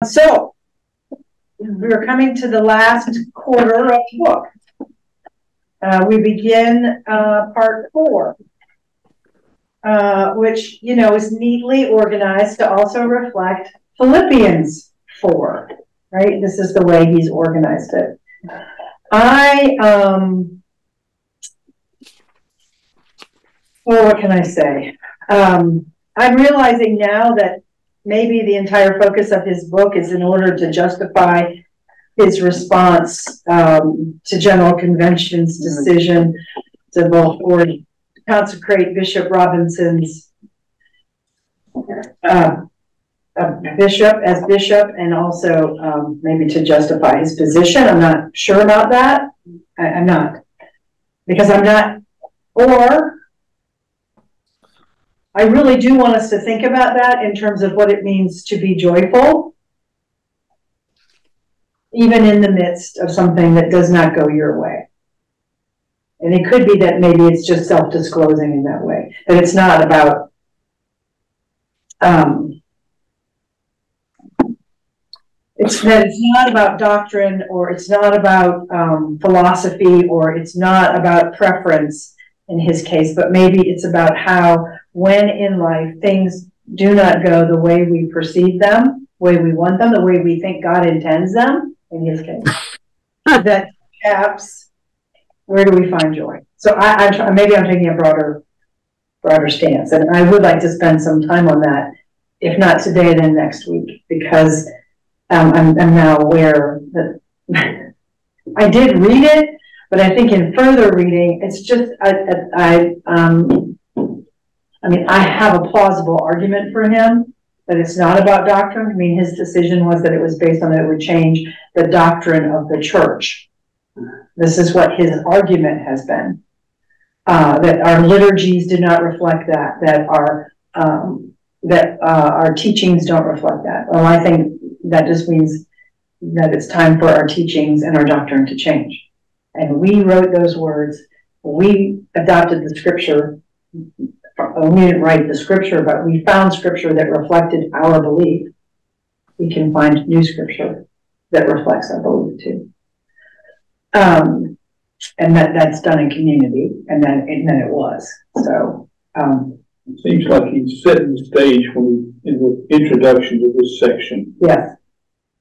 So we're coming to the last quarter of the book. We begin part 4, which, you know, is neatly organized to also reflect Philippians 4, right? This is the way he's organized it. Well, what can I say? I'm realizing now that maybe the entire focus of his book is in order to justify his response to General Convention's decision to vote for consecrate Bishop Robinson's bishop, and also maybe to justify his position. I'm not sure about that. I'm not, because I'm not, or I really do want us to think about that in terms of what it means to be joyful, even in the midst of something that does not go your way. And it could be that maybe it's just self-disclosing in that way, that it's not about it's not about doctrine, or it's not about philosophy, or it's not about preference in his case, but maybe it's about how, when in life things do not go the way we perceive them, the way we want them, the way we think God intends them, in his case, that perhaps, where do we find joy? So maybe I'm taking a broader stance, and I would like to spend some time on that, if not today, then next week, because I'm now aware that I did read it, but I think in further reading, it's just, I mean, I have a plausible argument for him that it's not about doctrine. I mean, his decision was that it was based on that it would change the doctrine of the church. This is what his argument has been, that our liturgies do not reflect that, that our teachings don't reflect that. Well, I think that just means that it's time for our teachings and our doctrine to change. And we wrote those words. We adopted the scripture. We didn't write the scripture, but we found scripture that reflected our belief. We can find new scripture that reflects our belief too. And that's done in community, and then it was. So it seems like he's setting the stage when in the introduction to this section. Yes.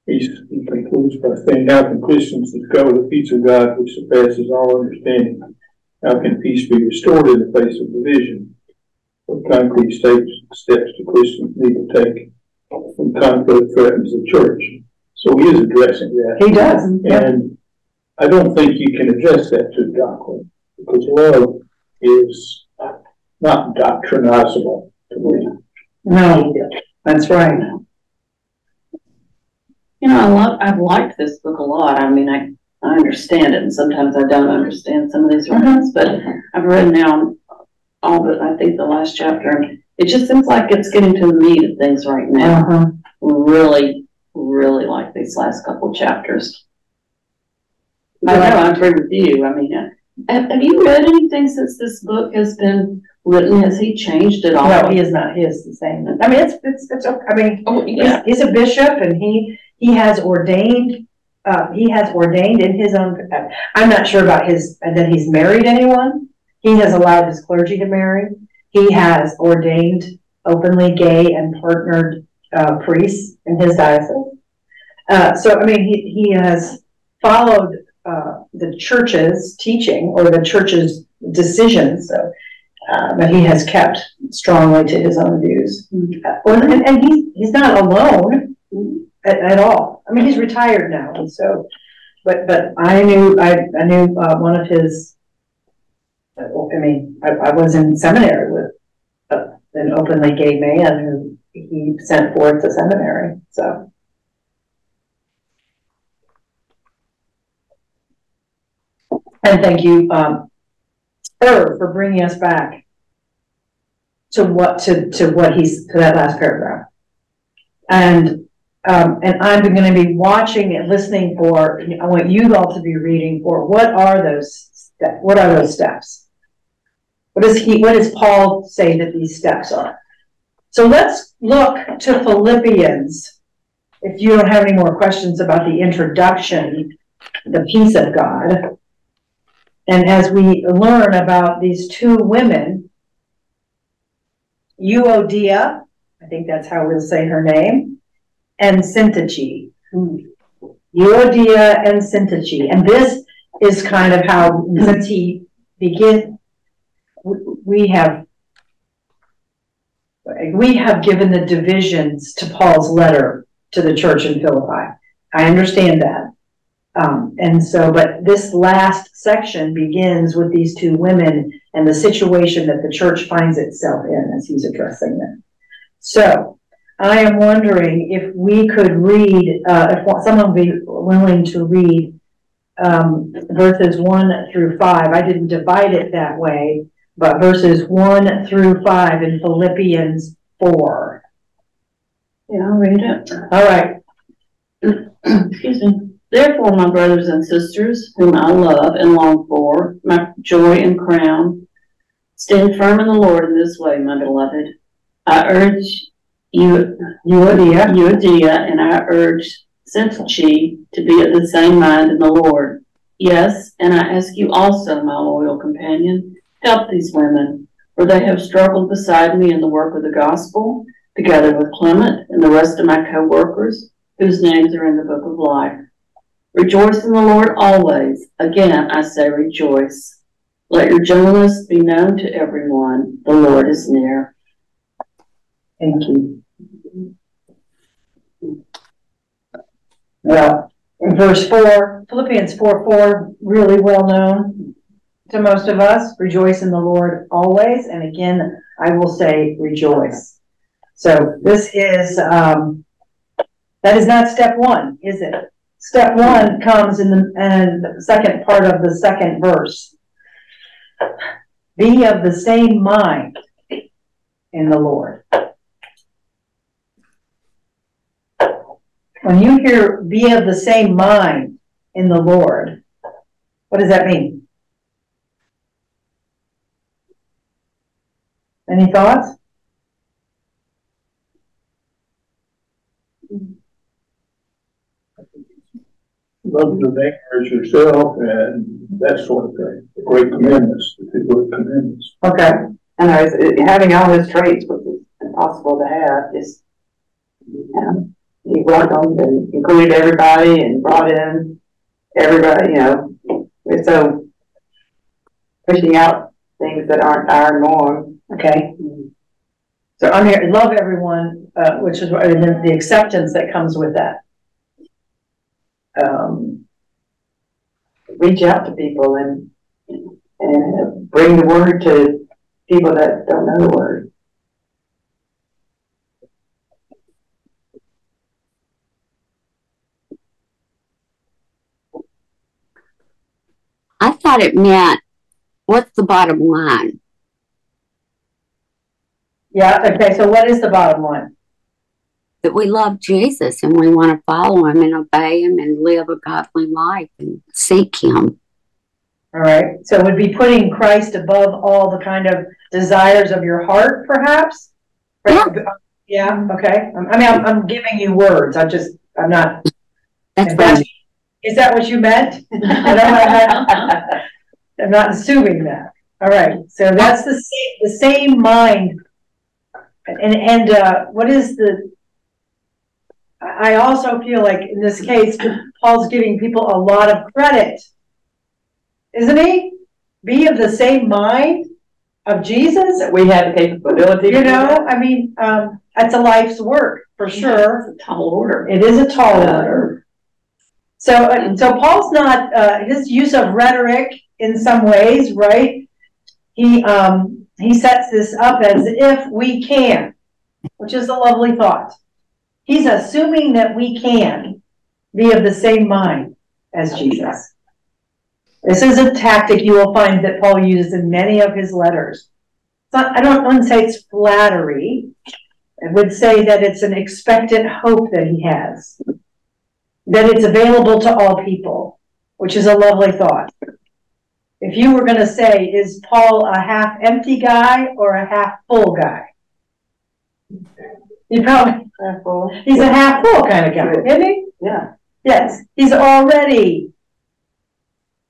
He concludes by saying, "How can Christians discover the peace of God which surpasses all understanding? How can peace be restored in the face of division? What concrete steps do Christians need to take when conflict threatens the church?" So he is addressing that. He does. And I don't think you can address that through doctrine, because love is not doctrinizable to me. No, that's right. You know, I've liked this book a lot. I mean, I understand it, and sometimes I don't understand some of these writings, but I've read now all but I think the last chapter, and it just seems like it's getting to the meat of things right now. Really, really like these last couple chapters. I agree with you. I mean, have you read anything since this book has been written? Has he changed at all? No, he is not. He is the same. I mean, it's I mean, he's a bishop, and he has ordained. He has ordained in his own. I'm not sure about that he's married anyone. He has allowed his clergy to marry. He has ordained openly gay and partnered priests in his diocese. So, I mean, he has followed the church's teaching or the church's decisions, but he has kept strongly to his own views. And he's not alone at all. I mean, he's retired now, and so, but I knew one of his. I mean, I was in seminary with an openly gay man who he sent forth to seminary. So, and thank you, for bringing us back to that last paragraph. And I'm going to be watching and listening for. I want you all to be reading for what are those steps? What are those steps? What does Paul say that these steps are? So let's look to Philippians if you don't have any more questions about the introduction, the peace of God, and as we learn about these two women, Euodia, I think that's how we'll say her name, and Syntyche. Euodia and Syntyche. And this is kind of how, since he begins, we have given the divisions to Paul's letter to the church in Philippi. I understand that. And so, but this last section begins with these two women and the situation that the church finds itself in as he's addressing them. So I am wondering if we could read, if someone would be willing to read verses 1 through 5. I didn't divide it that way, but verses 1 through 5 in Philippians 4. Yeah, I'll read it. All right. Excuse me. Therefore, my brothers and sisters, whom I love and long for, my joy and crown, stand firm in the Lord in this way, my beloved. I urge Euodia, and I urge Syntyche to be of the same mind in the Lord. Yes, and I ask you also, my loyal companion, help these women, for they have struggled beside me in the work of the gospel, together with Clement and the rest of my co-workers, whose names are in the book of life. Rejoice in the Lord always. Again, I say rejoice. Let your gentleness be known to everyone. The Lord is near. Thank you. Well, in verse 4, Philippians 4:4, really well known to most of us. Rejoice in the Lord always. And again, I will say rejoice. So this is, that is not step 1, is it? Step 1 comes in the second part of the second verse. Be of the same mind in the Lord. When you hear be of the same mind in the Lord, what does that mean? Any thoughts? Love your neighbor as yourself and that sort of thing. The great commandments, the two great commandments. Okay. And having all those traits, which is impossible to have, just, he worked on and included everybody and brought in everybody, we're so pushing out things that aren't our norm. Okay. So I'm here, love everyone, which is the acceptance that comes with that. Reach out to people and bring the word to people that don't know the word. I thought it meant, what's the bottom line? Yeah, okay, so what is the bottom line? That we love Jesus and we want to follow him and obey him and live a godly life and seek him. All right, so it would be putting Christ above all the kind of desires of your heart, perhaps? Yeah. Yeah, okay. I'm giving you words. I'm not. That's right. Is that what you meant? I'm not assuming that. All right, so that's the same mind. And what is the? I also feel like in this case, Paul's giving people a lot of credit, isn't he? Be of the same mind of Jesus. That we have the capability. That's a life's work for sure. It's a tall order. It is a tall order. So Paul's not his use of rhetoric in some ways, right? He sets this up as if we can, which is a lovely thought. He's assuming that we can be of the same mind as Jesus. This is a tactic you will find that Paul uses in many of his letters. I wouldn't say it's flattery. I would say that it's an expectant hope that he has, that it's available to all people, which is a lovely thought. If you were going to say, is Paul a half empty guy or a half full guy? You probably, he's a half full kind of guy, isn't he? Yeah. Yes, he's already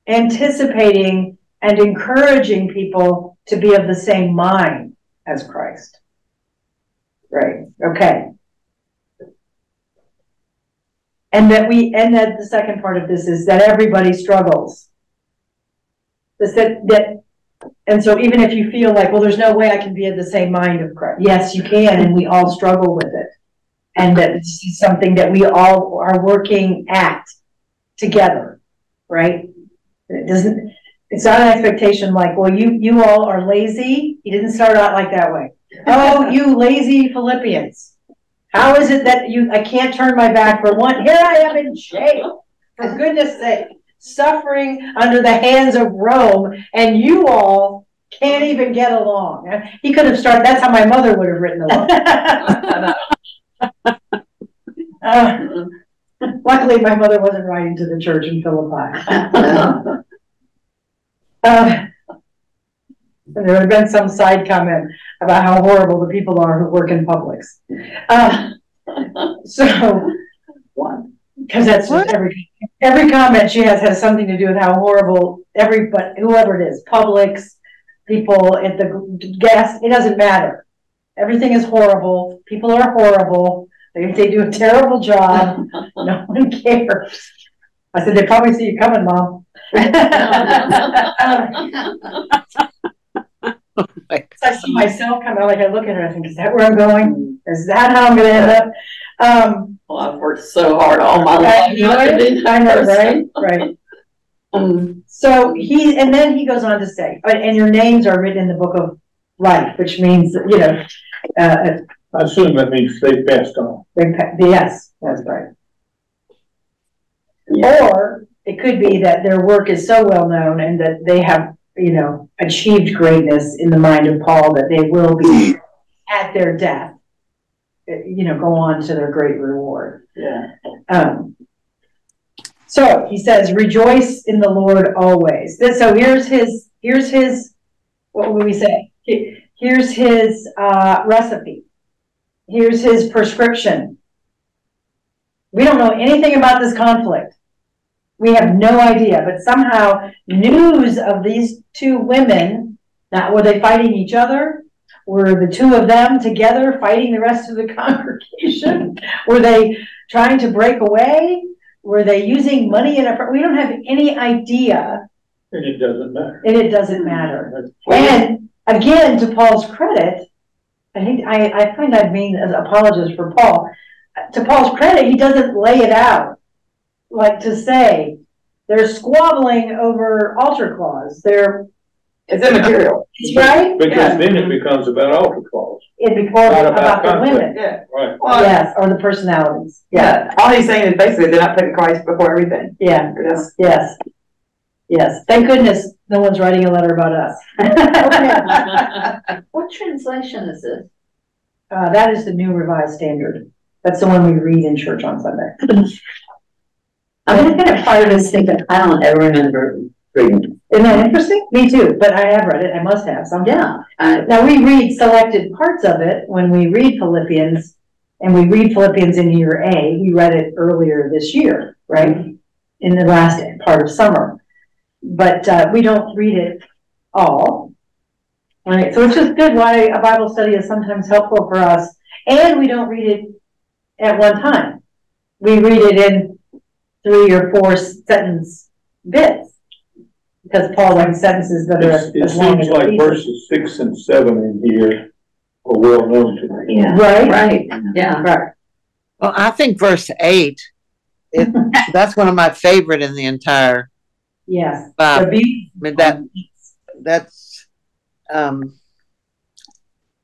anticipating and encouraging people to be of the same mind as Christ. Right, okay. And that the second part of this is that everybody struggles. And so even if you feel like, well, there's no way I can be of the same mind of Christ. Yes, you can, and we all struggle with it. And that this is something that we all are working at together, right? It's not an expectation like, well, you all are lazy. He didn't start out like that way. Oh, you lazy Philippians. How is it that I can't turn my back for one? Here I am in jail, for goodness sake, suffering under the hands of Rome, and you all can't even get along. He could have started, that's how my mother would have written the book. Luckily, my mother wasn't writing to the church in Philippi. There would have been some side comment about how horrible the people are who work in Publix. Because that's just every comment she has something to do with how horrible whoever it is, Publix, people at the gas, it doesn't matter. Everything is horrible. People are horrible. They do a terrible job. No one cares. I said, they probably see you coming, Mom. I see myself kind of like, I look at her and I think, is that where I'm going? Is that how I'm going to end up? Well, I've worked so hard all my life. I know, right? Right. So then he goes on to say, and your names are written in the book of life, which means, I assume that means they passed on. Yes, that's right. Yeah. Or it could be that their work is so well known and that they have, achieved greatness in the mind of Paul that they will be at their death, go on to their great reward. Yeah. So he says, rejoice in the Lord always. So here's his, what would we say? Here's his recipe. Here's his prescription. We don't know anything about this conflict. We have no idea, but somehow news of these two women, now were they fighting each other? Were the two of them together fighting the rest of the congregation? Were they trying to break away? Were they using money we don't have any idea. And it doesn't matter. And again, to Paul's credit, I find I'm being an apologist for Paul. To Paul's credit, he doesn't lay it out. Like to say, they're squabbling over altar clause. It's immaterial. Right? Because then it becomes about altar clause. It becomes about the women. Yeah. Right. Well, yes, or the personalities. Yeah. All he's saying is basically they're not putting Christ before everything. Yeah. Yes. Thank goodness no one's writing a letter about us. Okay. What translation is this? That is the New Revised Standard. That's the one we read in church on Sunday. I'm kind of part of this thing that I don't ever remember reading. Isn't that interesting? Me too, but I have read it. I must have some. Yeah. Now we read selected parts of it when we read Philippians, and we read Philippians in year A. We read it earlier this year, right? In the last part of summer. But we don't read it all. Right? So it's just good why a Bible study is sometimes helpful for us. And we don't read it at one time. We read it in 3 or 4 sentence bits. Because Paul writes sentences that are it seems like verses 6 and 7 in here are well known to me. Yeah. Right. Yeah. Right. Well, I think verse 8, that's one of my favorite in the entire yes. Bible. I mean, that's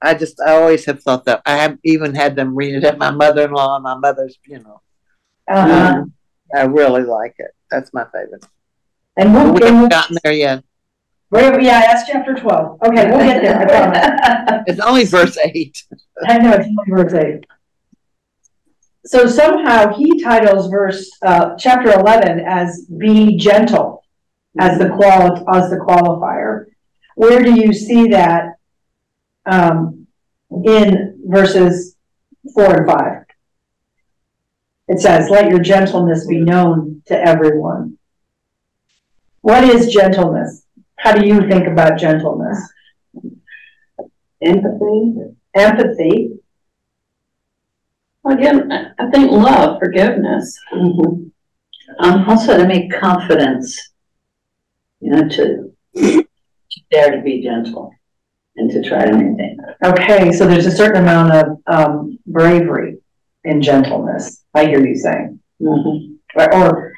I always have thought that. I have even had them read it at my mother-in-law and my mother's funeral. I really like it. That's my favorite. And we haven't gotten there yet. Yeah, that's chapter 12. Okay, we'll get there. I promise. It's only verse 8. I know, it's only verse 8. So somehow he titles chapter 11 as "Be gentle," as the qualifier. Where do you see that in verses 4 and 5. It says, let your gentleness be known to everyone. What is gentleness? How do you think about gentleness? Empathy. Empathy. Again, I think love, forgiveness. Mm-hmm. Also to make confidence, to dare to be gentle and to try to maintain that. Okay, so there's a certain amount of bravery in gentleness, I hear you saying. Mm-hmm.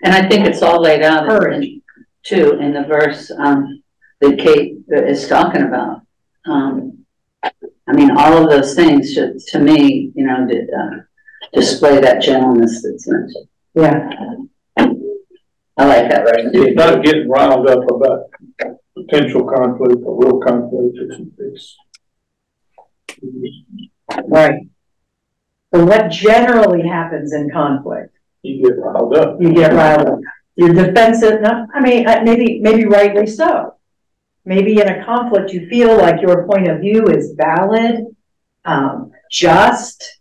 And I think it's all laid out courage. too in the verse that Kate is talking about. I mean, all of those things should, to me, display that gentleness that's mentioned. Yeah. I like that verse. It's not getting riled up about potential conflict or real conflict. It's Right. So what generally happens in conflict? you get riled up. You get riled up. You're defensive. No, I mean, maybe rightly so. Maybe in a conflict, you feel like your point of view is valid, just,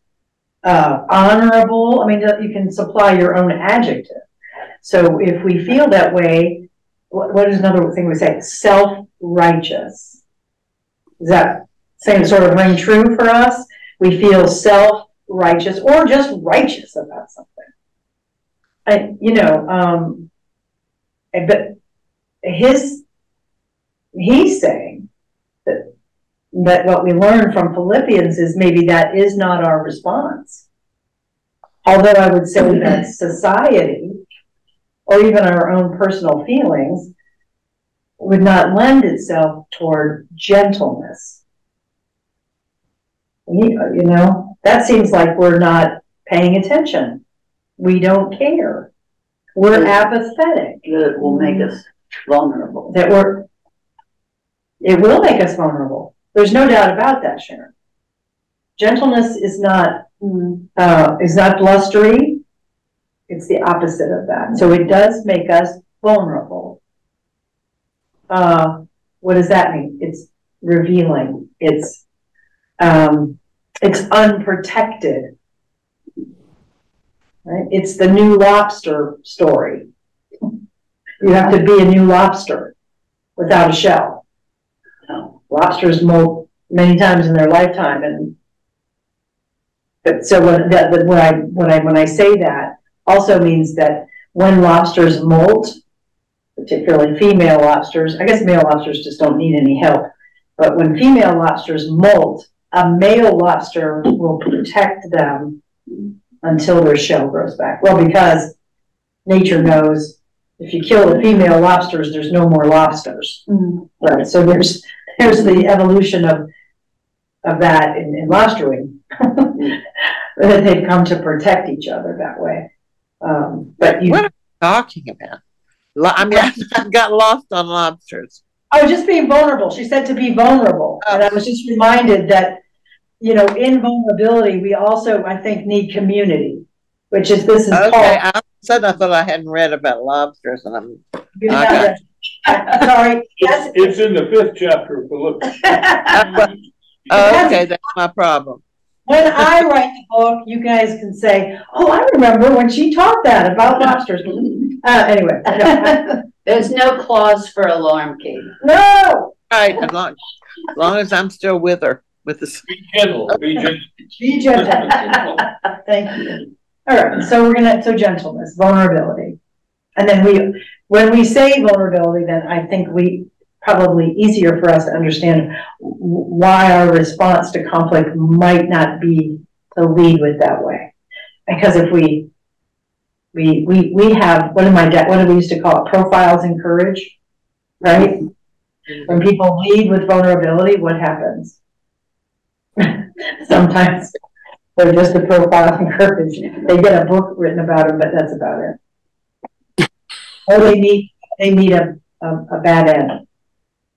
honorable. I mean, you can supply your own adjective. So if we feel that way, what is another thing we say? Self-righteous. Is that same sort of ring true for us? We feel self-righteous or just righteous about something. But he's saying that what we learn from Philippians is maybe that is not our response. Although I would say that society, or even our own personal feelings, would not lend itself toward gentleness. That seems like we're not paying attention. We don't care. We're apathetic. That it will make us vulnerable. It will make us vulnerable. There's no doubt about that, Sharon. Gentleness is not blustery. It's the opposite of that. So it does make us vulnerable. What does that mean? It's revealing. It's unprotected. Right? It's the new lobster story. You have to be a new lobster without a shell. Lobsters molt many times in their lifetime, so when I say that, also means that when lobsters molt, particularly female lobsters, I guess male lobsters just don't need any help, but when female lobsters molt, a male lobster will protect them until their shell grows back. Well, because nature knows if you kill the female lobsters, there's no more lobsters. Mm-hmm. Right. So there's the evolution of that in lobstering. That they've come to protect each other that way. But what are you talking about? I mean, I got lost on lobsters. Oh, just being vulnerable. She said to be vulnerable. Oh. And I was just reminded that, in vulnerability, we also, I think, need community, which is, this is okay, called. I thought I hadn't read about lobsters, and I'm sorry. Yes. It's in the 5th chapter of Philippians. Okay, that's my problem. When I write the book, you guys can say, "Oh, I remember when she taught that about lobsters." Anyway, there's no clause for alarm, Kate. No. Right, as long as I'm still with her. With the be gentle. Be gentle. Be gentle. Thank you. All right, so so gentleness, vulnerability, and then when we say vulnerability, then I think probably easier for us to understand why our response to conflict might not be to lead with that way. Because if we have, what do we used to call it? Profiles in courage, right? When people lead with vulnerability, what happens? Sometimes they're just a profile in courage. They get a book written about them, but that's about it. Or they meet a bad end.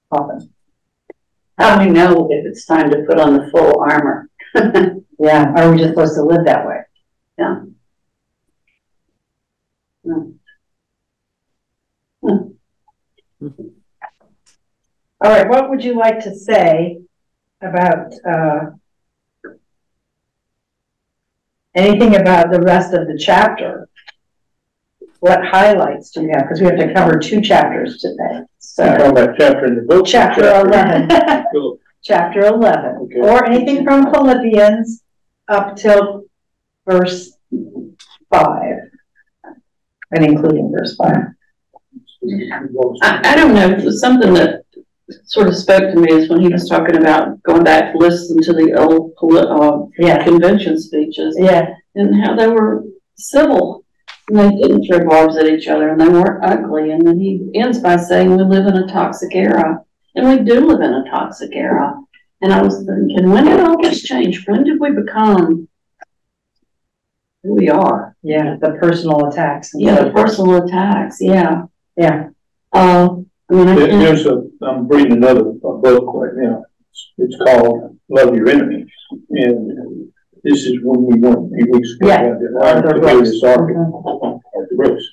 Often. How do we know if it's time to put on the full armor? Yeah, are we just supposed to live that way? Yeah. All right, what would you like to say about anything about the rest of the chapter? What highlights do we have? Because we have to cover 2 chapters today. So, talking about chapter in the book. chapter 11. Chapter 11. Okay. Or anything from Philippians up till verse 5. And including verse 5. I don't know, something that sort of spoke to me is when he was talking about going back to listen to the old convention speeches. Yeah. And how they were civil. And they didn't throw barbs at each other, and they weren't ugly. And then he ends by saying, we live in a toxic era. And we do live in a toxic era. And I was thinking, when did all this change? When did we become who we are? Yeah, the personal attacks. Yeah, the personal attacks, yeah. Yeah. I mean, I'm reading another book right now. It's called Love Your Enemies. And this is when we went a few weeks ago. Yeah, Arthur Brooks.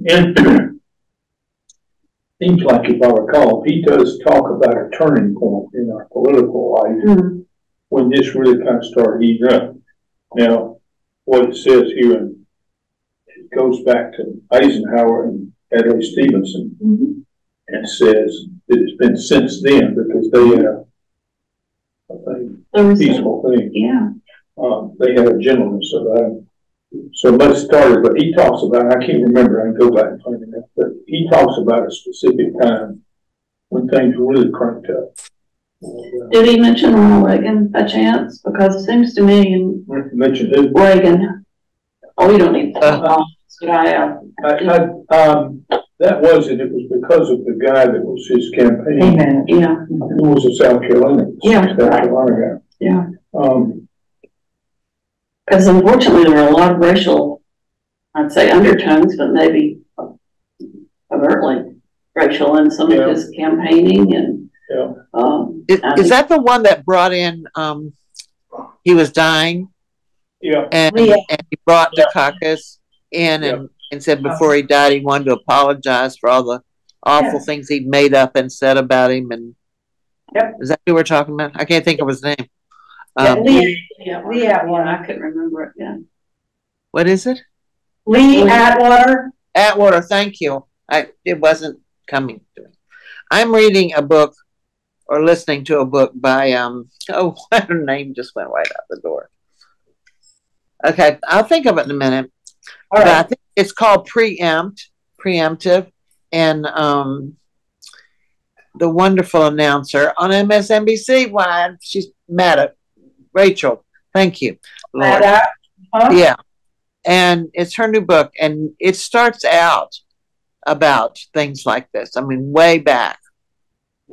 And seems like, if I recall, he does talk about a turning point in our political life when this really kind of started heating up. Now, what it says here, and it goes back to Eisenhower and Adlai Stevenson, and says that it's been since then because they had a peaceful thing. Yeah. They had a gentleness about it. So let's start it, but he talks about, I can't remember, I can go back and find it, but he talks about a specific time when things were really cranked up. Did he mention Ronald Reagan by chance? Because it seems to me Mention who? Reagan. Oh, you don't need that. That wasn't, it was because of the guy that was his campaign. Amen. Yeah. Who was a South Carolina. Yeah. South Carolina guy. Yeah. Because unfortunately there are a lot of racial, I'd say undertones, but maybe overtly racial in some of his campaigning and is that the one that brought in he was dying? Yeah. And he brought Dukakis in and said before he died he wanted to apologize for all the awful things he'd made up and said about him, and is that who we're talking about? I can't think of his name. Lee Atwater. I couldn't remember it. Yeah. What is it? Lee Atwater. Atwater, thank you. It wasn't coming to me. I'm reading a book or listening to a book by her name just went right out the door. Okay, I'll think of it in a minute. All right. I think it's called Preemptive, and the wonderful announcer on MSNBC. Why she's mad at Rachel. Thank you, Lord. Yeah, and it's her new book, and it starts out about things like this. I mean, way back,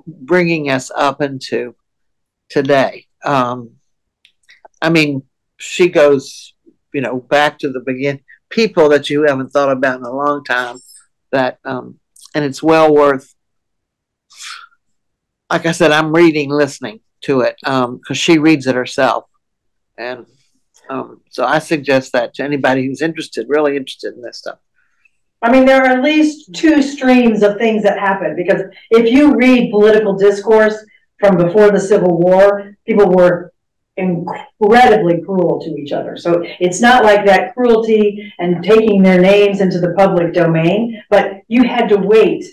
bringing us up into today. I mean, she goes, back to the beginning. People that you haven't thought about in a long time. That and it's well worth. Like I said, I'm listening to it because she reads it herself, and so I suggest that to anybody who's really interested in this stuff. I mean, there are at least 2 streams of things that happen, because if you read political discourse from before the Civil War, people were incredibly cruel to each other. So it's not like that cruelty and taking their names into the public domain, but you had to wait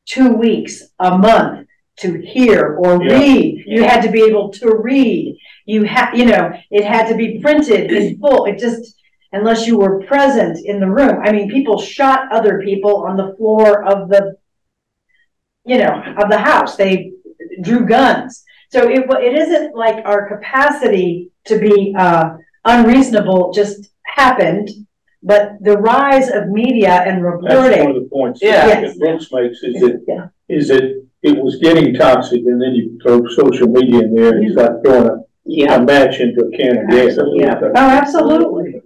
2 weeks, a month to hear or read. You had to be able to read. It had to be printed in full. It just, unless you were present in the room. I mean, people shot other people on the floor of the house. They drew guns. So it isn't like our capacity to be unreasonable just happened, but the rise of media and reporting. That's one of the points that Brooks makes is that it was getting toxic, and then you throw social media in there, and it's like throwing a match into a can of gas. Oh, absolutely.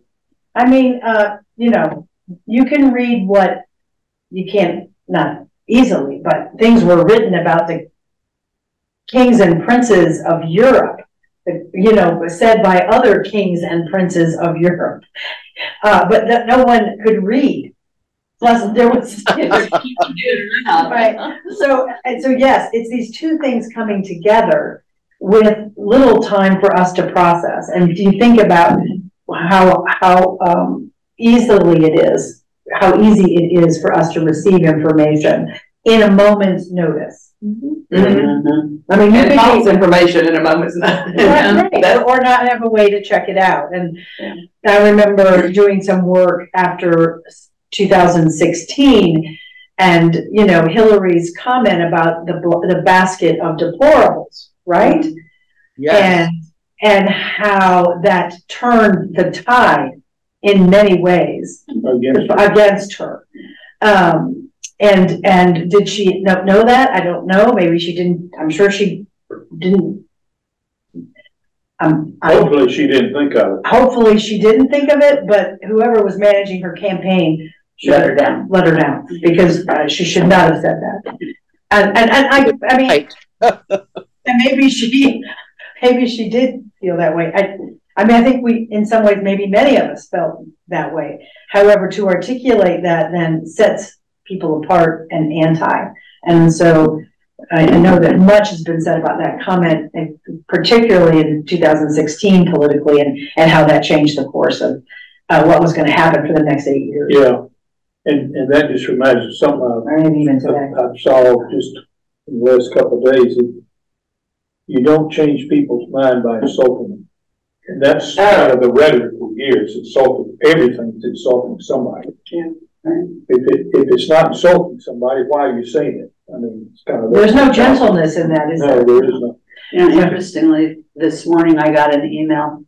I mean, you can read what you can't, not easily, but things were written about the kings and princes of Europe, said by other kings and princes of Europe, but that no one could read. Plus, there was right. So yes, it's these 2 things coming together with little time for us to process. And if you think about easily it is, how easy it is for us to receive information in a moment's notice. Mm-hmm. I mean, you and could false information in a moment's notice. Right. Or not have a way to check it out. And I remember doing some work after 2016, and Hillary's comment about the basket of deplorables, right? Yes. And how that turned the tide in many ways against her. And did she know that? I don't know. Maybe she didn't. I'm sure she didn't. Hopefully she didn't think of it. Hopefully she didn't think of it, but whoever was managing her campaign let her down. Let her down, because she should not have said that. And I mean, and maybe she did feel that way. I mean, I think we, in some ways, maybe many of us felt that way. However, to articulate that then sets people apart and anti. And so I know that much has been said about that comment, and particularly in 2016 politically, and how that changed the course of what was going to happen for the next 8 years. Yeah, and that just reminds me of something I saw just in the last couple of days. You don't change people's mind by insulting them. And that's kind of the rhetoric for years. Everything's insulting somebody. Yeah. If it's not insulting somebody, why are you saying it? I mean, it's kind of. There's no gentleness in that, is there? No, there is not. Interestingly, this morning I got an email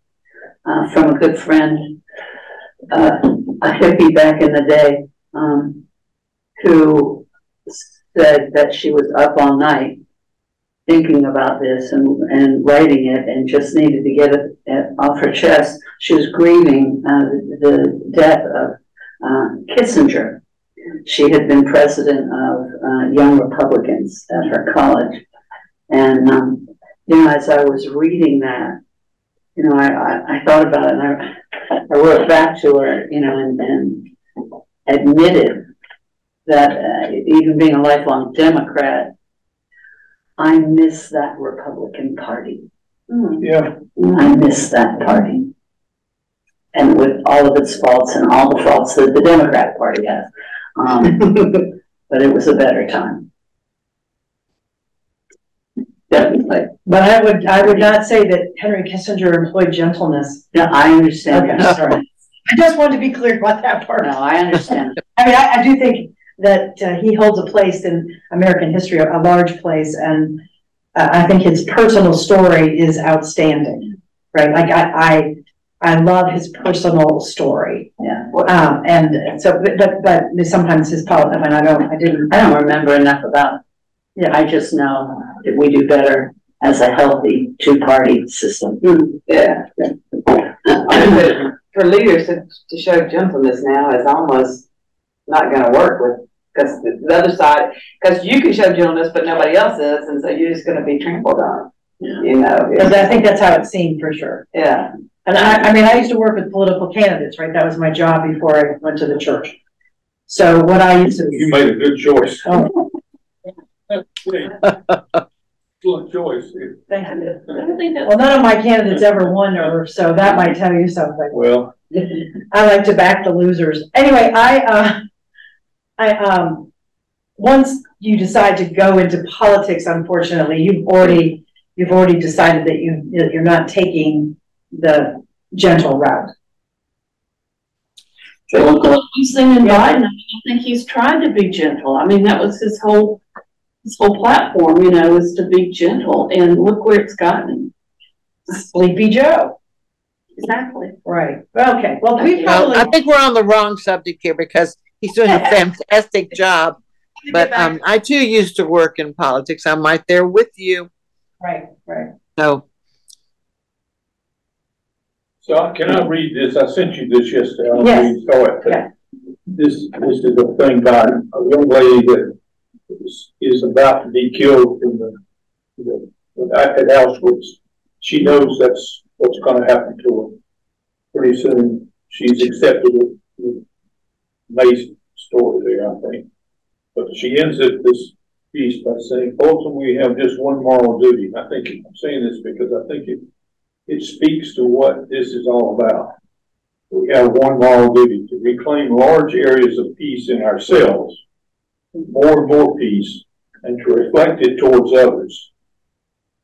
from a good friend, a hippie back in the day, who said that she was up all night thinking about this and writing it, and just needed to get it off her chest. She was grieving the death of Kissinger. She had been president of Young Republicans at her college. And, as I was reading that, I thought about it, and I wrote back to her, and admitted that even being a lifelong Democrat, I miss that Republican Party. Yeah. I miss that party. And with all of its faults and all the faults that the Democrat Party has. But it was a better time. Definitely. But I would not say that Henry Kissinger employed gentleness. No, I understand. Okay, sorry. I just wanted to be clear about that part. No, I understand. I mean, I do think that he holds a place in American history, a large place, and I think his personal story is outstanding, right? Like I love his personal story. Yeah. And so, but sometimes his politics. I mean, I don't remember enough about it. Yeah. I just know that we do better as a healthy two-party system. Yeah. For leaders to show gentleness now is almost not going to work with, because the other side, because you can show gentleness, but nobody else is, and so you're just going to be trampled on. Yeah. Because I think that's how it seemed for sure. Yeah. And I mean, I used to work with political candidates, right? That was my job before I went to the church. So what I used to... You made a good choice. Oh. Good choice. Thank you. Well, none of my candidates ever won her, so that might tell you something. Well, I like to back the losers. Anyway, once you decide to go into politics, unfortunately, you've already decided that you're not taking the gentle route. Well, look what we've seen in Biden. I think he's tried to be gentle. I mean, that was his whole platform, is to be gentle, and look where it's gotten. Sleepy Joe. Exactly. Right. Okay. Well, I think we're on the wrong subject here, because he's doing a fantastic job. But I too used to work in politics. I'm right there with you. Right. So can I read this? I sent you this yesterday. Yes. This is a thing about a young lady that is about to be killed at Auschwitz. She knows that's what's going to happen to her. Pretty soon, she's accepted it. Amazing story there, I think. But she ends this piece by saying, ultimately, we have just one moral duty. I think I'm saying this because I think it speaks to what this is all about. We have one moral duty to reclaim large areas of peace in ourselves, more and more peace, and to reflect it towards others.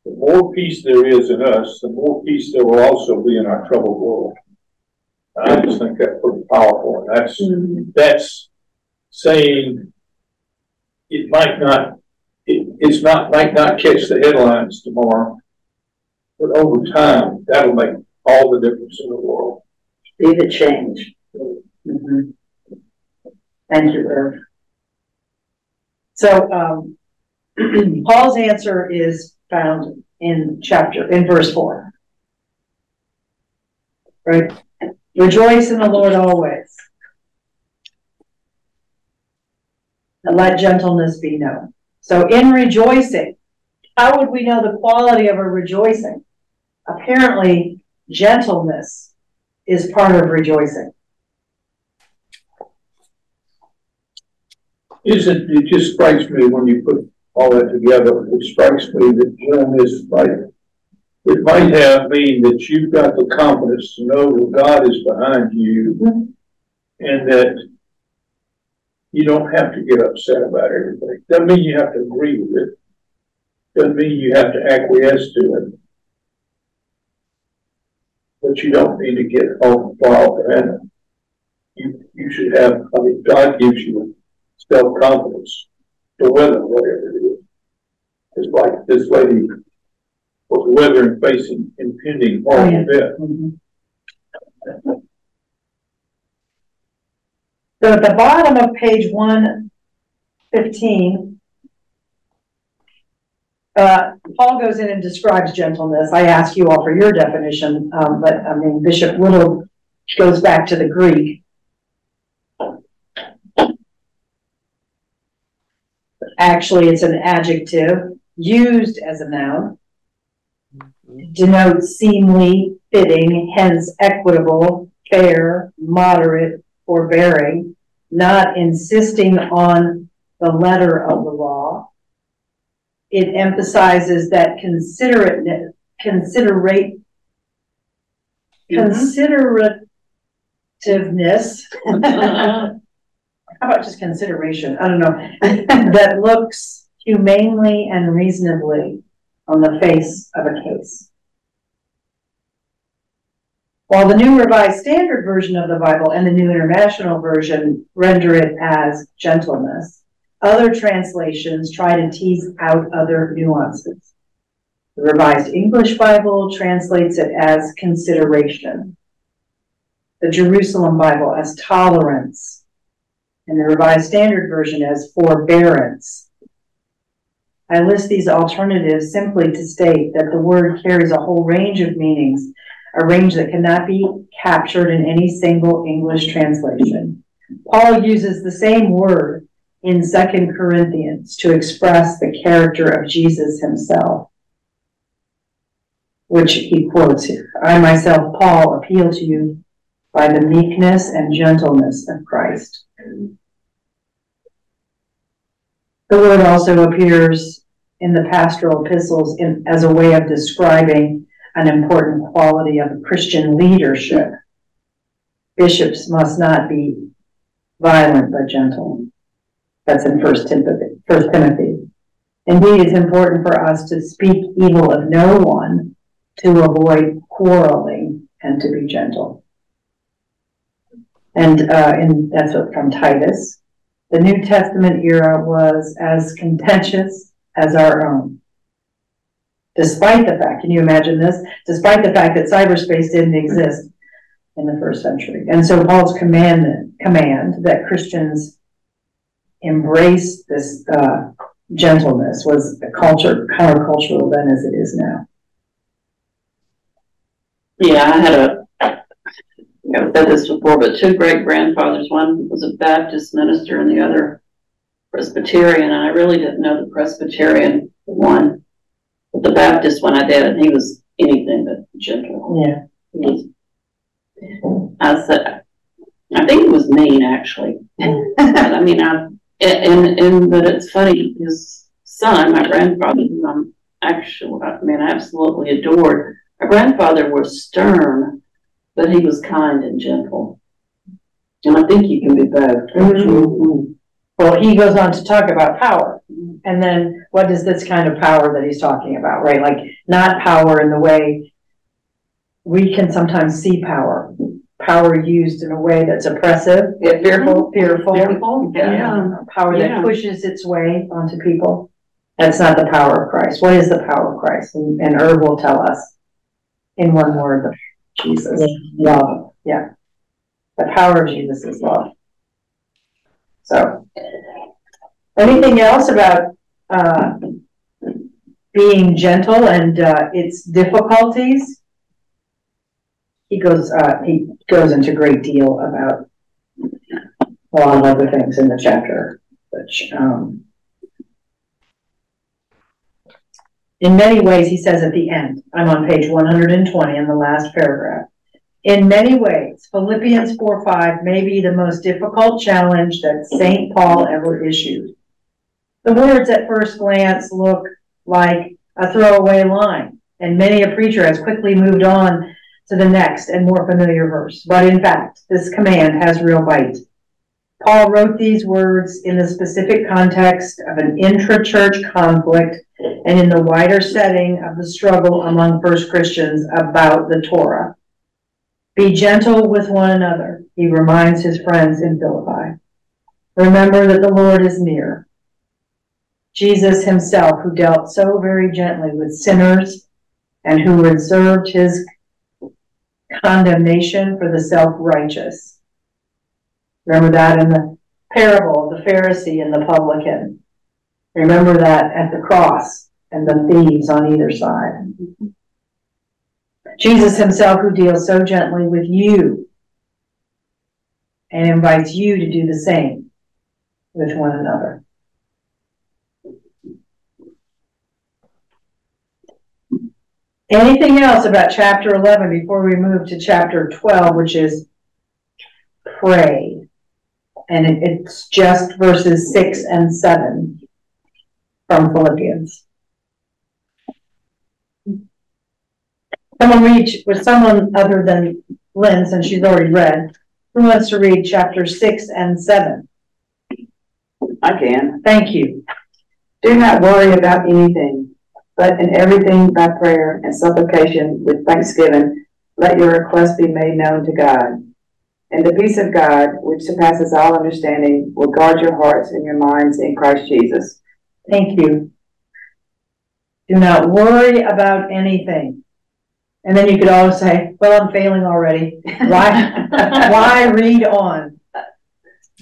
The more peace there is in us, the more peace there will also be in our troubled world. I just think that's pretty powerful. And that's saying it might not, might not catch the headlines tomorrow, but over time, that'll make all the difference in the world. Be the change. Thank you, Irv. So, Paul's answer is found in verse 4. Right? Rejoice in the Lord always. And let gentleness be known. So in rejoicing, how would we know the quality of a rejoicing? Apparently, gentleness is part of rejoicing. It just strikes me when you put all that together, it strikes me that gentleness, it might have mean that you've got the confidence to know that God is behind you and that you don't have to get upset about everything. Doesn't mean you have to agree with it. Doesn't mean you have to acquiesce to it. But you don't need to get all far behind it. You should have, God gives you self-confidence to weather whatever it is. It's like this lady was weathering facing impending horrible death. So at the bottom of page 115, Paul goes in and describes gentleness. I ask you all for your definition, but I mean, Bishop Little goes back to the Greek. Actually, it's an adjective used as a noun. Denotes seemly, fitting, hence equitable, fair, moderate, forbearing, not insisting on the letter of the law. It emphasizes that considerativeness. How about just consideration? I don't know. That looks humanely and reasonably on the face of a case. While the New Revised Standard Version of the Bible and the New International Version render it as gentleness, other translations try to tease out other nuances. The Revised English Bible translates it as consideration. The Jerusalem Bible as tolerance. And the Revised Standard Version as forbearance. I list these alternatives simply to state that the word carries a whole range of meanings, a range that cannot be captured in any single English translation. Paul uses the same word in 2 Corinthians to express the character of Jesus himself, which he quotes here. I myself, Paul, appeal to you by the meekness and gentleness of Christ. The word also appears in the pastoral epistles as a way of describing an important quality of Christian leadership. Bishops must not be violent but gentle. That's in 1 Timothy. Indeed, it's important for us to speak evil of no one, to avoid quarreling, and to be gentle. And that's from Titus. The New Testament era was as contentious as our own. Despite the fact, can you imagine this? Despite the fact that cyberspace didn't exist in the first century. And so Paul's command that Christians embrace this gentleness was countercultural then as it is now. Yeah, I've said this before, but two great-grandfathers, one was a Baptist minister and the other Presbyterian, and I really didn't know the Presbyterian one. But the Baptist one I did, and he was anything but gentle. Yeah. I think he was mean, actually. I mean, but it's funny, his son, my grandfather, who I absolutely adored, my grandfather was stern, But he was kind and gentle. And I think you can be both. Mm-hmm. Well, he goes on to talk about power. And then what is this kind of power that he's talking about, right? Like, not power in the way we can sometimes see power. Power used in a way that's oppressive, fearful. Yeah. Power that pushes its way onto people. That's not the power of Christ. What is the power of Christ? And Irv will tell us in one word, Jesus. Love. Yeah. The power of Jesus is love. So, anything else about being gentle and its difficulties? He goes into a great deal about a lot of other things in the chapter, which in many ways, he says at the end, I'm on page 120 in the last paragraph. In many ways, Philippians 4:5 may be the most difficult challenge that St. Paul ever issued. The words at first glance look like a throwaway line, and many a preacher has quickly moved on to the next and more familiar verse. But in fact, this command has real bite. Paul wrote these words in the specific context of an intra-church conflict and in the wider setting of the struggle among first Christians about the Torah. Be gentle with one another, he reminds his friends in Philippi. Remember that the Lord is near. Jesus himself, who dealt so very gently with sinners and who reserved his condemnation for the self-righteous. Remember that in the parable of the Pharisee and the publican. Remember that at the cross and the thieves on either side. Jesus himself, who deals so gently with you and invites you to do the same with one another. Anything else about chapter 11 before we move to chapter 12, which is pray? And it's just verses 6 and 7 from Philippians. Someone read with someone other than Lynn, since she's already read. Who wants to read chapter 6 and 7? I can. Thank you. Do not worry about anything, but in everything by prayer and supplication with thanksgiving, let your requests be made known to God. And the peace of God, which surpasses all understanding, will guard your hearts and your minds in Christ Jesus. Thank you. Do not worry about anything. And then you could always say, well, I'm failing already. Why read on?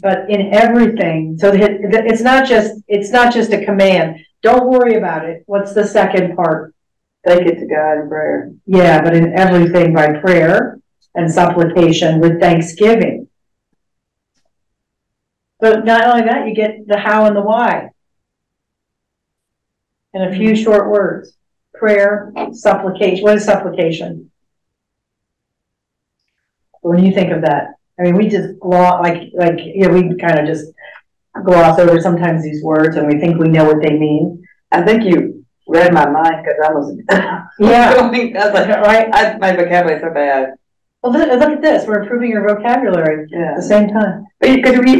But in everything, so it's not just a command. Don't worry about it. What's the second part? Take it to God in prayer. Yeah, but in everything by prayer and supplication with thanksgiving. But not only that, you get the how and the why. In a few short words. Prayer, supplication. What is supplication? When you think of that, I mean, we just gloss, we kind of just gloss over sometimes these words and we think we know what they mean. I think you read my mind because I was right. My vocabulary is so bad. Well, look at this. We're improving your vocabulary at the same time. Because we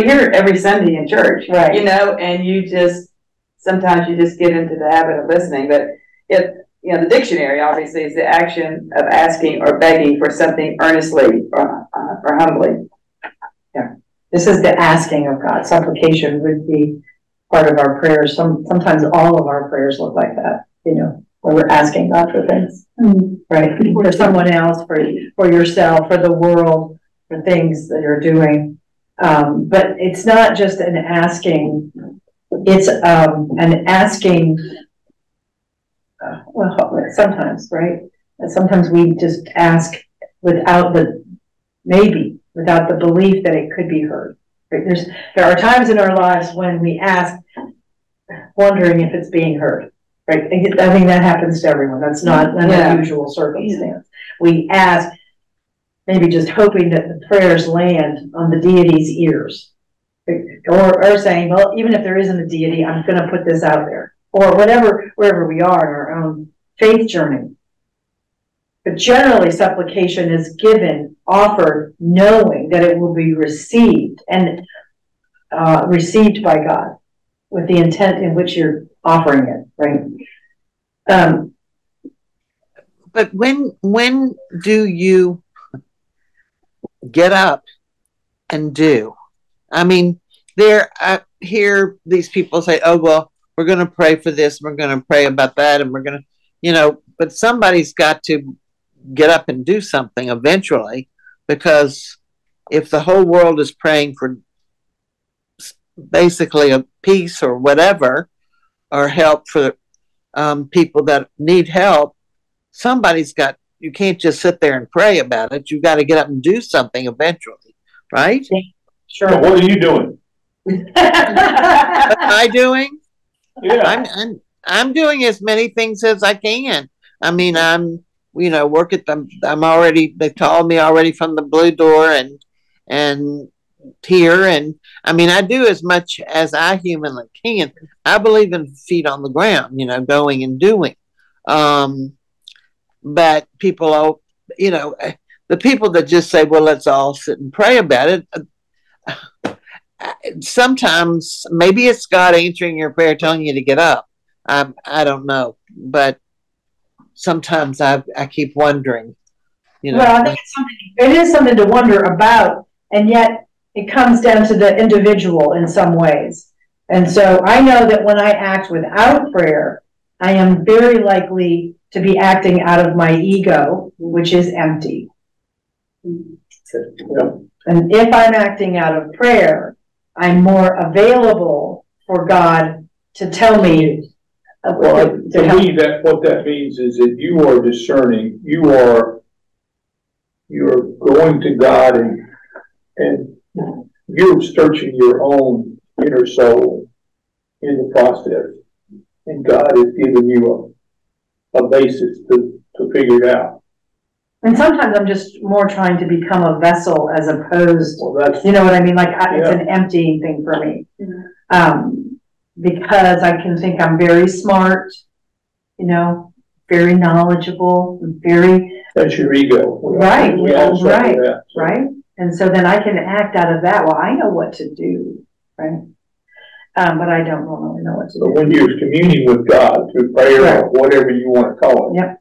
hear it every Sunday in church, right? And sometimes you just get into the habit of listening. But the dictionary obviously is the action of asking or begging for something earnestly or humbly. Yeah, this is the asking of God. Supplication would be part of our prayers. Sometimes all of our prayers look like that. When we're asking God for things, right? For someone else, for yourself, for the world, for things that you're doing. But it's not just an asking. It's an asking. Sometimes, right? And sometimes we just ask without the belief that it could be heard. Right? There are times in our lives when we ask, wondering if it's being heard. Right? I think that happens to everyone. That's not an unusual circumstance. We ask, maybe just hoping that the prayers land on the deity's ears, or saying, well, even if there isn't a deity, I'm going to put this out there. Or wherever we are in our own faith journey. But generally, supplication is given, offered, knowing that it will be received and received by God with the intent in which you're offering it, right? But when do you get up and do? I mean, I hear these people say, "Oh, well, we're going to pray for this, we're going to pray about that, and we're going to," but somebody's got to get up and do something eventually, because if the whole world is praying for basically a peace or whatever, or help for people that need help, you can't just sit there and pray about it. You've got to get up and do something eventually, right? Yeah, sure. So what are you doing? What am I doing? Yeah. I'm doing as many things as I can. I mean, I'm work at them. They called me already from the Blue Door and here. And I mean, I do as much as I humanly can. I believe in feet on the ground, going and doing. But people, the people that just say, well, let's all sit and pray about it. Sometimes maybe it's God answering your prayer, telling you to get up. I don't know, but sometimes I keep wondering. Well, I think it is something to wonder about, and yet it comes down to the individual in some ways. And so I know that when I act without prayer, I am very likely to be acting out of my ego, which is empty. Yeah. And if I'm acting out of prayer, I'm more available for God to tell me. Well, to me, what that means is that you are discerning. You're going to God and you're searching your own inner soul in the process, and God has given you a basis to figure it out. And sometimes I'm just more trying to become a vessel as opposed, well, you know what I mean? Like it's an emptying thing for me. Because I can think I'm very smart, very knowledgeable, that's your ego. Right, right. And so then I can act out of that. Well, I know what to do, right? But I don't normally know what to do. But when you're communing with God through prayer or whatever you want to call it,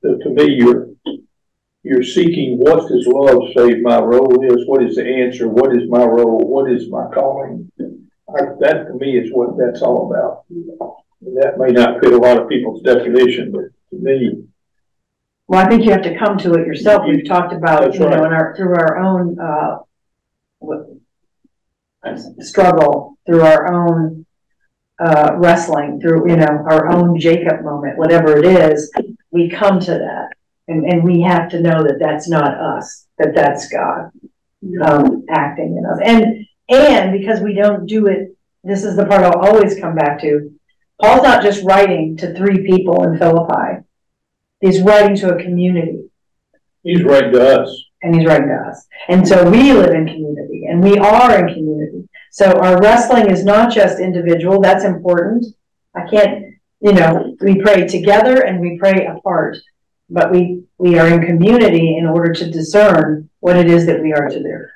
to me, you're seeking what does love say my role is, what is the answer, what is my role, what is my calling. That to me is what that's all about. That may not fit a lot of people's definition, but to me. Well, I think you have to come to it yourself. We've talked about, through our own struggle, through our own wrestling, through our own Jacob moment, whatever it is, we come to that, and we have to know that that's not us, that's God acting in us, and because we don't do it. This is the part I'll always come back to. Paul's not just writing to 3 people in Philippi. He's writing to a community. He's writing to us. And he's writing to us. And so we live in community, and we are in community. So our wrestling is not just individual. That's important. I can't, we pray together and we pray apart, but we are in community in order to discern what it is that we are to do.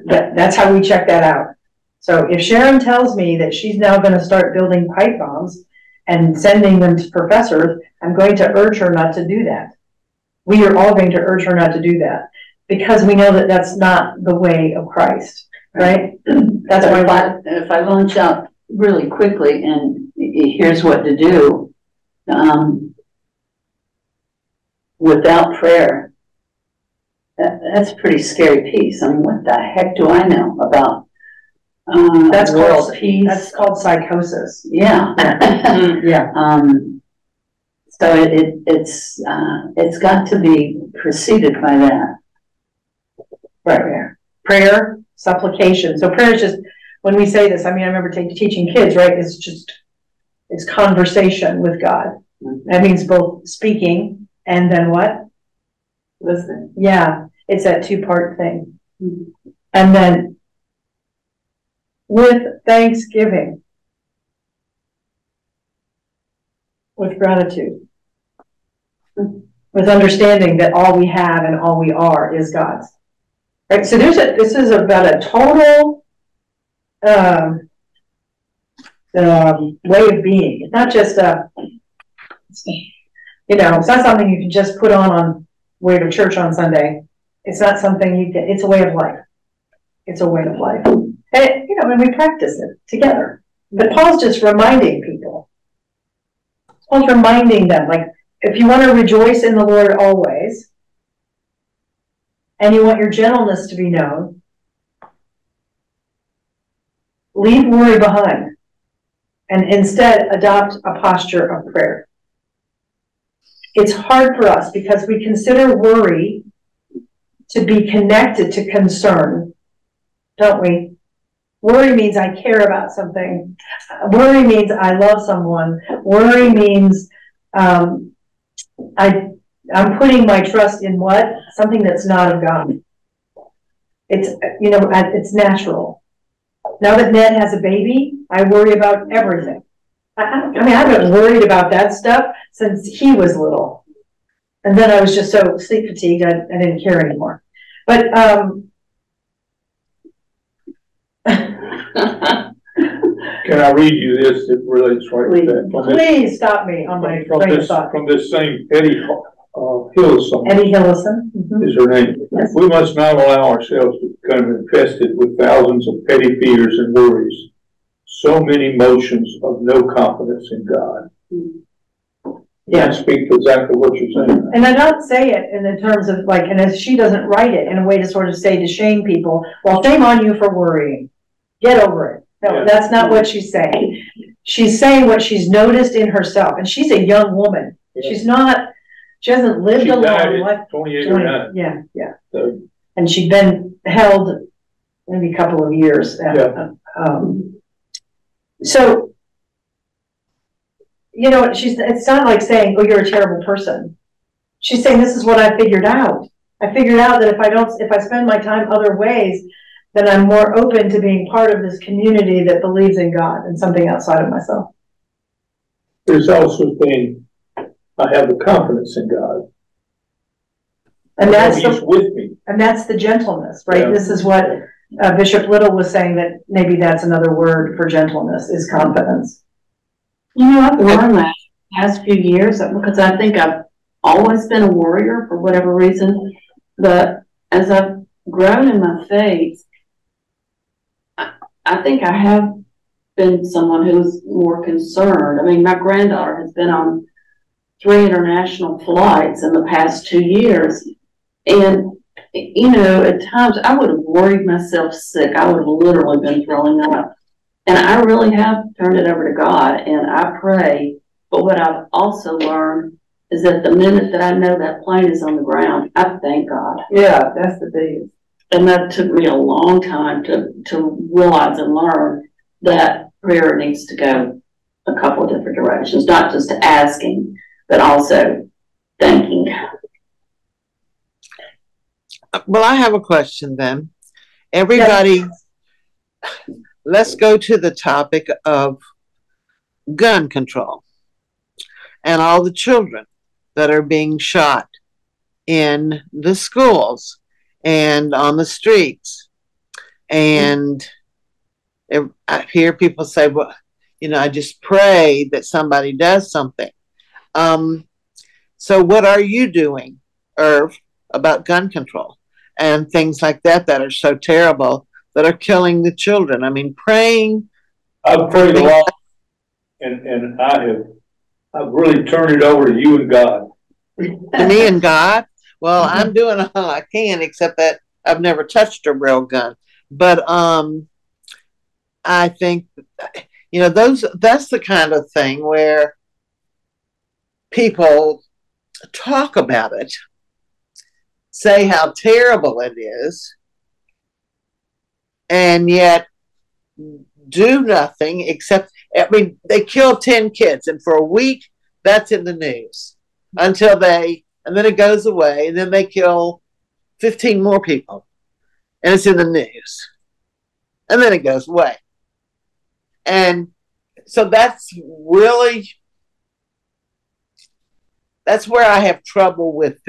That's how we check that out. So if Sharon tells me that she's now going to start building pipe bombs and sending them to professors, I'm going to urge her not to do that. We are all going to urge her not to do that, because we know that that's not the way of Christ, right? That's why if I launch out really quickly and here's what to do, without prayer, that's a pretty scary piece. I mean, what the heck do I know about that's world called peace? That's called psychosis. Yeah. Yeah. So it's got to be preceded by that. Right. Prayer, supplication. So prayer is just, when we say this, I mean, I remember teaching kids, right? It's conversation with God. That means both speaking and then what? Listening. Yeah. It's that 2-part thing. And then with thanksgiving, with gratitude. with understanding that all we have and all we are is God's. Right? So this is about a total way of being. It's not just it's not something you can just put on way to church on Sunday. It's not something you can, it's a way of life. It's a way of life. And, and we practice it together. But Paul's just reminding people. Paul's reminding them, like, if you want to rejoice in the Lord always, and you want your gentleness to be known, leave worry behind and instead adopt a posture of prayer. It's hard for us because we consider worry to be connected to concern, don't we? Worry means I care about something. Worry means I love someone. Worry means I'm putting my trust in what? Something that's not of God. It's natural. Now that Ned has a baby, I worry about everything. I haven't worried about that stuff since he was little. And then I was just so sleep fatigued, I didn't care anymore. But can I read you this? It relates right to that. Please stop me on my train of thought. From this same Eddie Hillison. Eddie Hillison. Is her name. Yes. We must not allow ourselves to become infested with thousands of petty fears and worries. So many motions of no confidence in God. Yeah, speak to exactly what you're saying. And I don't say it in the terms of like, and as she doesn't write it in a way to sort of say to shame people, well, shame on you for worrying. Get over it. No, that's not what she's saying. She's saying what she's noticed in herself. And she's a young woman. Yeah. She hasn't lived a long life. 28 or 9. Yeah. So, and she'd been held maybe a couple of years. So, it's not like saying, oh, you're a terrible person. She's saying, this is what I figured out. I figured out that if I spend my time other ways, then I'm more open to being part of this community that believes in God and something outside of myself. There's also saying, I have the confidence in God. And He's with me. And that's the gentleness, right? Yeah. This is what Bishop Little was saying, that maybe that's another word for gentleness, is confidence. I've learned that the past few years because I think I've always been a warrior for whatever reason. But as I've grown in my faith, I think I have been someone who's more concerned. I mean, my granddaughter has been on 3 international flights in the past 2 years. And, at times I would have worried myself sick. I would have literally been throwing up. And I really have turned it over to God and I pray. But what I've also learned is that the minute that I know that plane is on the ground, I thank God. Yeah, that's the biggest. And that took me a long time to realize and learn that prayer needs to go a couple of different directions, not just asking, but also thanking. Well, I have a question then. Everybody, let's go to the topic of gun control and all the children that are being shot in the schools and on the streets. And I hear people say, well, I just pray that somebody does something. So what are you doing, Irv, about gun control and things like that are so terrible that are killing the children? I mean, praying. I've prayed a lot, and I've really turned it over to you and God. To me and God? Well, I'm doing all I can, except that I've never touched a real gun. But I think, that's the kind of thing where people talk about it, say how terrible it is, and yet do nothing except, they killed 10 kids, and for a week, that's in the news and then it goes away, and then they kill 15 more people, and it's in the news, and then it goes away. And so that's really that's where I have trouble with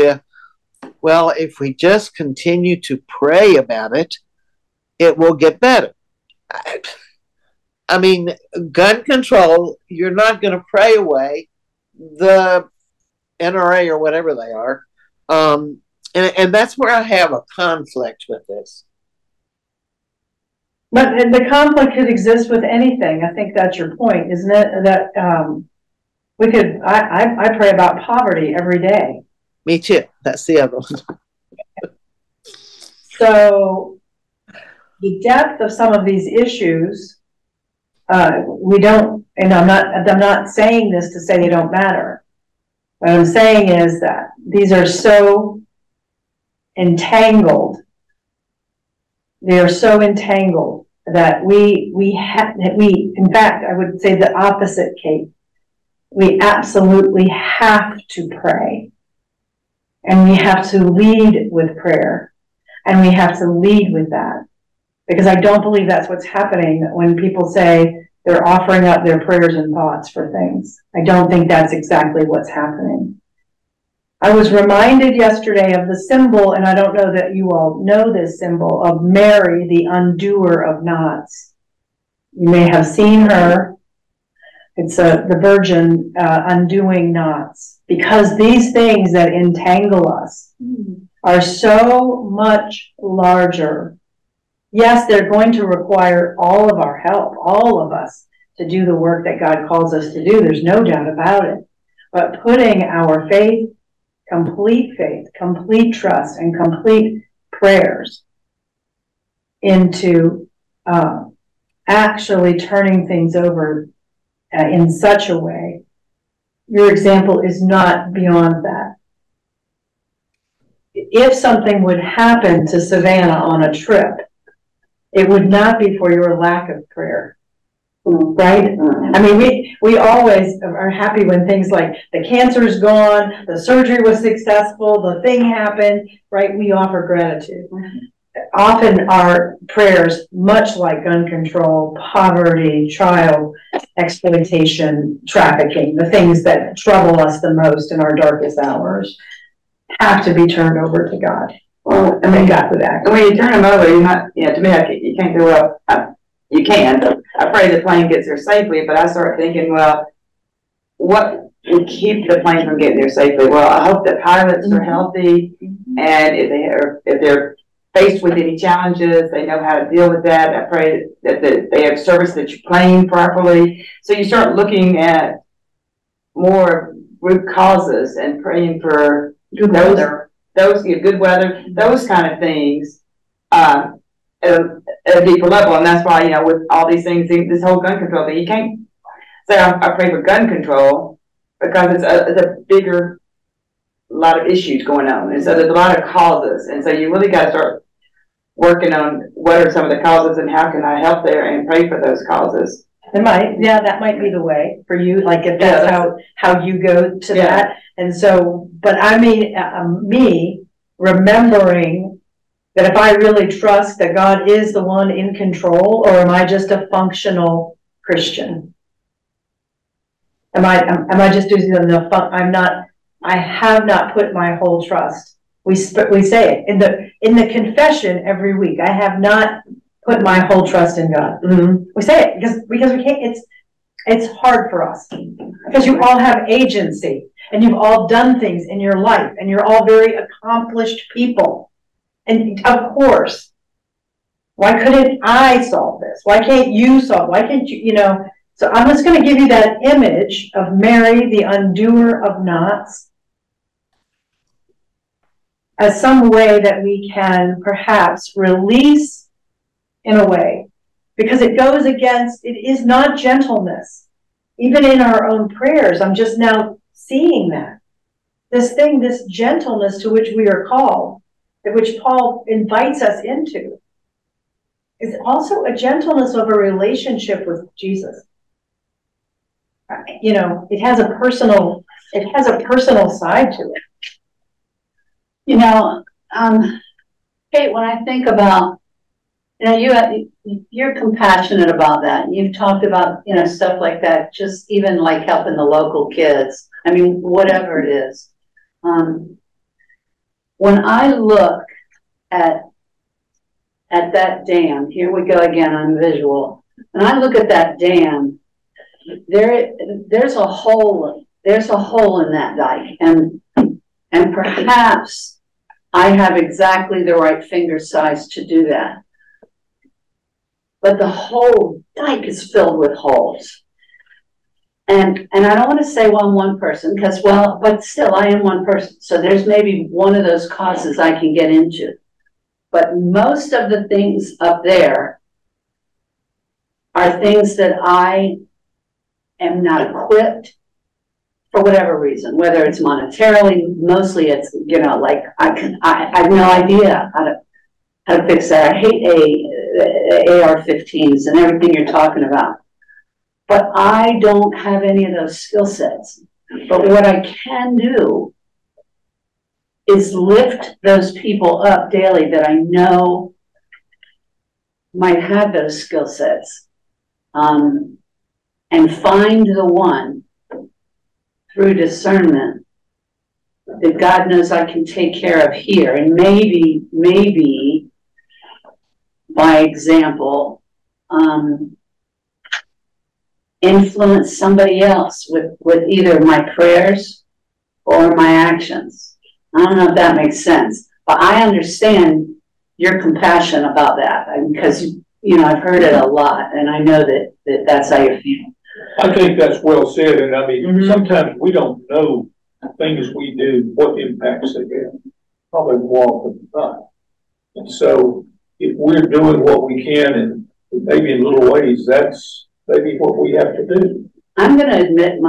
well, if we just continue to pray about it, it will get better. I mean, gun control, you're not going to pray away the NRA or whatever they are. And that's where I have a conflict with this. But the conflict could exist with anything. I think that's your point, isn't it? That I pray about poverty every day. Me too. That's the other one. So the depth of some of these issues, we don't, and I'm not saying this to say they don't matter. What I'm saying is that these are so entangled. They are so entangled that we in fact, I would say the opposite, Kate. We absolutely have to pray. And we have to lead with prayer. And we have to lead with that. Because I don't believe that's what's happening when people say they're offering up their prayers and thoughts for things. I don't think that's exactly what's happening. I was reminded yesterday of the symbol, and I don't know that you all know this symbol, of Mary, the undoer of knots. You may have seen her. It's the Virgin undoing knots. Because these things that entangle us are so much larger. Yes, they're going to require all of our help, all of us, to do the work that God calls us to do. There's no doubt about it. But putting our faith, complete trust, and complete prayers into actually turning things over in such a way, your example is not beyond that. If something would happen to Savannah on a trip, it would not be for your lack of prayer, right? I mean, we always are happy when things like the cancer's gone, the surgery was successful, the thing happened, right? We offer gratitude. Often our prayers, much like gun control, poverty, child exploitation, trafficking, the things that trouble us the most in our darkest hours, have to be turned over to God. Well, I mean, God would act. When you turn them over, you're not, to me, you can't go, well, you can. I pray the plane gets there safely, but I start thinking, well, what would keep the plane from getting there safely? Well, I hope that pilots are healthy, and if they're faced with any challenges, they know how to deal with that. I pray that they have service that you're playing properly. So you start looking at more root causes and praying for good weather, those kind of things at a deeper level. And that's why, with all these things, this whole gun control thing, you can't say I pray for gun control because it's a bigger, lot of issues going on. And so there's a lot of causes. And so you really got to start working on what are some of the causes and how can I help there and pray for those causes. That might be the way for you, like if that's how you go to that. And so, but I mean, me remembering that if I really trust that God is the one in control, or am I just a functional Christian? Am I just doing enough? I have not put my whole trust. We say it in the confession every week. I have not put my whole trust in God. We say it because we can't. It's hard for us because you all have agency and you've all done things in your life and you're all very accomplished people. And of course, why couldn't I solve this? Why can't you solve? Why can't you? So I'm just going to give you that image of Mary, the undoer of knots, as some way that we can perhaps release in a way, because it goes against, it is not gentleness. Even in our own prayers, I'm just now seeing that. This gentleness to which we are called, which Paul invites us into, is also a gentleness of a relationship with Jesus. It has a personal side to it. Kate, when I think about, we you're compassionate about that. You've talked about, you know, stuff like that, just even like helping the local kids. I mean, whatever it is. When I look at that dam, here we go again on visual. When I look at that dam, there's a hole in that dike, and perhaps I have exactly the right finger size to do that. But the whole dike is filled with holes. And I don't want to say, well, I'm one person, because, well, but still I am one person. So there's maybe one of those causes I can get into. But most of the things up there are things that I am not equipped for whatever reason, whether it's monetarily, mostly it's, you know, like I have no idea how to fix that. I hate AR-15s and everything you're talking about. But I don't have any of those skill sets. But what I can do is lift those people up daily that I know might have those skill sets, and find the one through discernment that God knows I can take care of here. And maybe by example, influence somebody else with either my prayers or my actions. I don't know if that makes sense, but I understand your compassion about that, because, you know, I've heard it a lot, and I know that that's how you feel. I think that's well said, and I mean, sometimes we don't know things we do, what impacts they have, probably more often than not. And so if we're doing what we can, and maybe in little ways, that's maybe what we have to do. I'm going to admit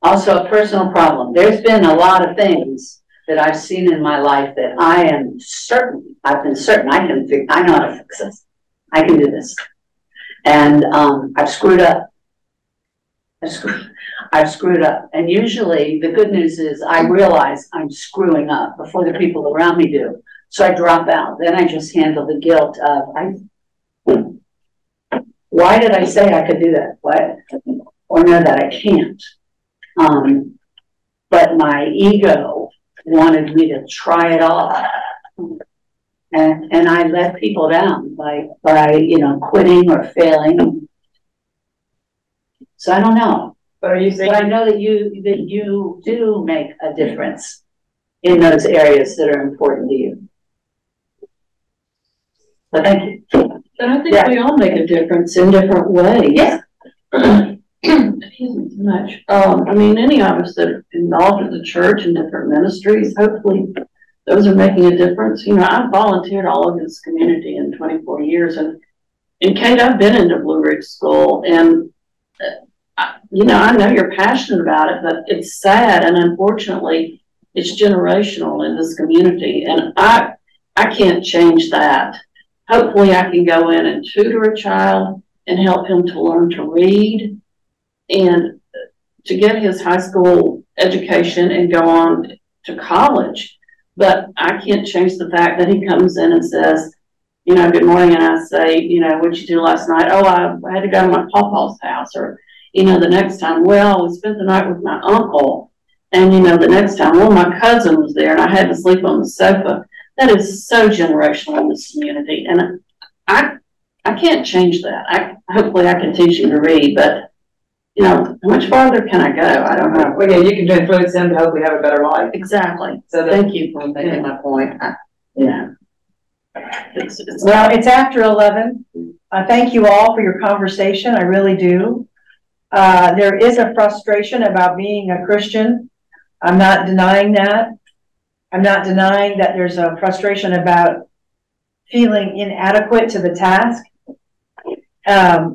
also a personal problem. There's been a lot of things that I've seen in my life that I am certain, I've been certain I know how to fix this. I can do this. And I've screwed up. I've screwed up. And usually the good news is I realize I'm screwing up before the people around me do. So I drop out. Then I just handle the guilt of, why did I say I could do that? What? Or know that I can't. But my ego wanted me to try it all. And I let people down by you know, quitting or failing. So I don't know. But are you saying? But I know that you do make a difference in those areas that are important to you. So thank you. And I think we all make a difference in different ways. Yeah. Excuse me too much. I mean, any of us that are involved in the church and different ministries, hopefully those are making a difference. You know, I've volunteered all over this community in 24 years. And Kate, I've been into Blue Ridge School, and, you know, I know you're passionate about it, but it's sad. And unfortunately, it's generational in this community. And I can't change that. Hopefully I can go in and tutor a child and help him to learn to read and to get his high school education and go on to college. But I can't change the fact that he comes in and says, you know, good morning. And I say, you know, what'd you do last night? Oh, I had to go to my pawpaw's house. Or, you know, the next time, well, we spent the night with my uncle. And, you know, the next time, well, my cousin was there and I had to sleep on the sofa. That is so generational in this community. And I can't change that. Hopefully I can teach him to read, but, you know, how much farther can I go? I don't know. Well, yeah, you can influence them to hopefully have a better life. Exactly. So thank you for making my point. Yeah. Well, it's after 11. Thank you all for your conversation. I really do. There is a frustration about being a Christian. I'm not denying that. I'm not denying that there's a frustration about feeling inadequate to the task. But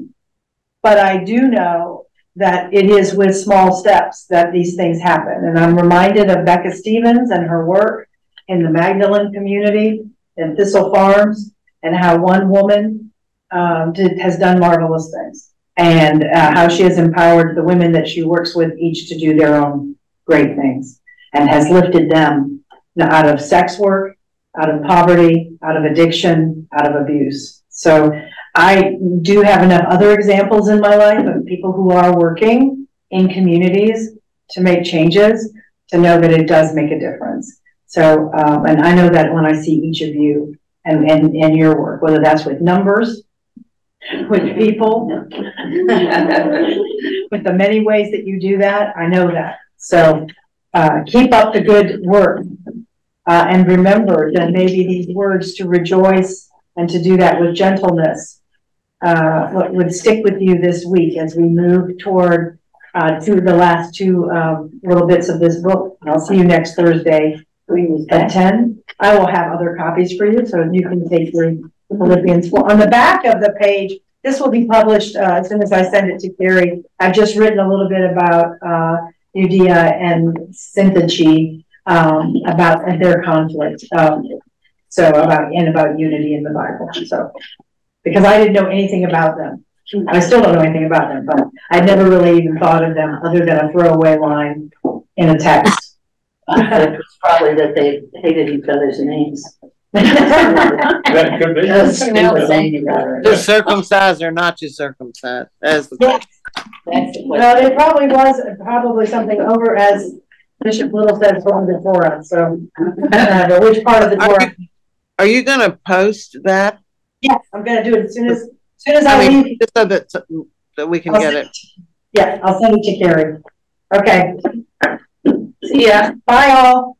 I do know that it is with small steps that these things happen. And I'm reminded of Becca Stevens and her work in the Magdalene community in Thistle Farms, and how one woman has done marvelous things, and how she has empowered the women that she works with each to do their own great things, and has lifted them out of sex work, out of poverty, out of addiction, out of abuse. So I do have enough other examples in my life of people who are working in communities to make changes, to know that it does make a difference. So, and I know that when I see each of you and your work, whether that's with numbers, with people, with the many ways that you do that, I know that. So keep up the good work. And remember that maybe these words to rejoice and to do that with gentleness would stick with you this week as we move toward to the last two little bits of this book. And I'll see you next Thursday at 10. I will have other copies for you, so you can take your Philippians 4. On the back of the page, this will be published as soon as I send it to Carrie. I've just written a little bit about Euodia and Syntyche, about their conflict. So about unity in the Bible. So because I didn't know anything about them. I still don't know anything about them, but I'd never really even thought of them other than a throwaway line in a text. It was probably that they hated each other's names. That could be. They're circumcised or not to circumcised. As the No, it probably was something over, as Bishop Little said, from the Torah. So, but which part of the Torah? Are you going to post that? Yes, I'm going to do it as soon as I leave. Just so that we can get it. Yeah, I'll send it to Carrie. Okay. See ya. Bye all.